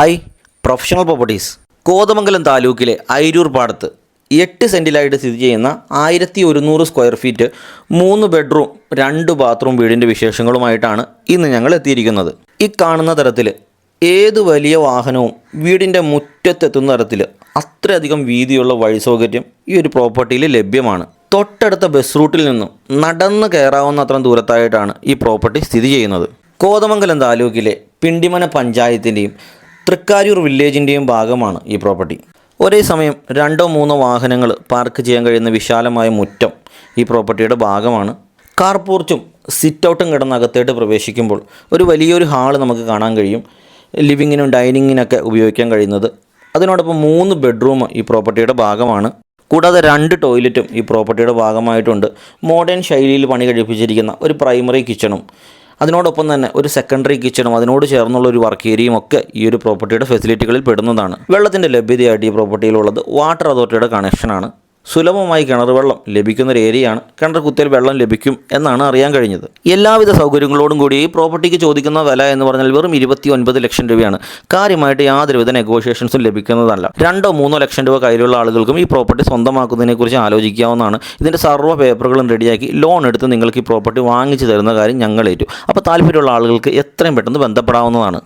Hi professional properties Kothamangalam താലൂക്കിലെ അയിരൂർ പാടത്ത് 8 സെൻറ്റിലായിട്ട് സ്ഥിതി ചെയ്യുന്ന 1100 സ്ക്വയർ ഫീറ്റ് 3 ബെഡ്റൂം 2 ബാത്റൂം വീടിൻ്റെ വിശേഷങ്ങളുമായിട്ടാണ് ഇന്ന് ഞങ്ങൾ എത്തിയിരിക്കുന്നത്. ഈ കാണുന്ന തരത്തിൽ ഏത് വലിയ വാഹനവും വീടിൻ്റെ മുറ്റത്തെത്തുന്ന തരത്തിൽ അത്രയധികം വീതിയുള്ള വഴി സൗകര്യം ഈ ഒരു പ്രോപ്പർട്ടിയിൽ ലഭ്യമാണ്. തൊട്ടടുത്ത ബസ് റൂട്ടിൽ നിന്നും നടന്ന് കയറാവുന്ന അത്ര ദൂരത്തായിട്ടാണ് ഈ പ്രോപ്പർട്ടി സ്ഥിതി ചെയ്യുന്നത്. കോതമംഗലം താലൂക്കിലെ പിണ്ടിമന പഞ്ചായത്തിൻ്റെയും തൃക്കാരൂർ വില്ലേജിൻ്റെയും ഭാഗമാണ് ഈ പ്രോപ്പർട്ടി. ഒരേ സമയം 2-3 വാഹനങ്ങൾ പാർക്ക് ചെയ്യാൻ കഴിയുന്ന വിശാലമായ മുറ്റം ഈ പ്രോപ്പർട്ടിയുടെ ഭാഗമാണ്. കാർ പോർച്ചും സിറ്റ് ഔട്ടും കിടന്ന് അകത്തേട്ട് പ്രവേശിക്കുമ്പോൾ ഒരു വലിയൊരു ഹാള് നമുക്ക് കാണാൻ കഴിയും. ലിവിങ്ങിനും ഡൈനിങ്ങിനൊക്കെ ഉപയോഗിക്കാൻ കഴിയുന്നത്. അതിനോടൊപ്പം 3 ബെഡ്റൂം ഈ പ്രോപ്പർട്ടിയുടെ ഭാഗമാണ്. കൂടാതെ 2 ടോയ്ലറ്റും ഈ പ്രോപ്പർട്ടിയുടെ ഭാഗമായിട്ടുണ്ട്. മോഡേൺ ശൈലിയിൽ പണി കഴിപ്പിച്ചിരിക്കുന്ന ഒരു പ്രൈമറി കിച്ചണും അതിനോടൊപ്പം തന്നെ ഒരു സെക്കൻഡറി കിച്ചണും അതിനോട് ചേർന്നുള്ള ഒരു വർക്ക് ഏരിയയും ഒക്കെ ഈ ഒരു പ്രോപ്പർട്ടിയുടെ ഫെസിലിറ്റികളിൽ പെടുന്നതാണ്. വെള്ളത്തിൻ്റെ ലഭ്യതയായിട്ട് ഈ പ്രോപ്പർട്ടിയിലുള്ളത് വാട്ടർ അതോറിറ്റിയുടെ കണക്ഷനാണ്. സുലഭമായി കിണർ വെള്ളം ലഭിക്കുന്ന ഒരു ഏരിയയാണ്. കിണർ കുത്തിയാൽ വെള്ളം ലഭിക്കും എന്നാണ് അറിയാൻ കഴിഞ്ഞത്. എല്ലാവിധ സൗകര്യങ്ങളോടും കൂടി ഈ പ്രോപ്പർട്ടിക്ക് ചോദിക്കുന്ന വില എന്ന് പറഞ്ഞാൽ വെറും 29 ലക്ഷം രൂപയാണ്. കാര്യമായിട്ട് യാതൊരുവിധ നെഗോഷിയേഷൻസും ലഭിക്കുന്നതല്ല. 2-3 ലക്ഷം രൂപ കയ്യിലുള്ള ആളുകൾക്കും ഈ പ്രോപ്പർട്ടി സ്വന്തമാക്കുന്നതിനെക്കുറിച്ച് ആലോചിക്കാവുന്നതാണ്. ഇതിൻ്റെ സർവ്വ പേപ്പറുകളും റെഡിയാക്കി ലോൺ എടുത്ത് നിങ്ങൾക്ക് ഈ പ്രോപ്പർട്ടി വാങ്ങിച്ചു തരുന്ന കാര്യം ഞങ്ങൾ ഏറ്റു. അപ്പോൾ താല്പര്യമുള്ള ആളുകൾക്ക് എത്രയും പെട്ടെന്ന് ബന്ധപ്പെടാവുന്നതാണ്.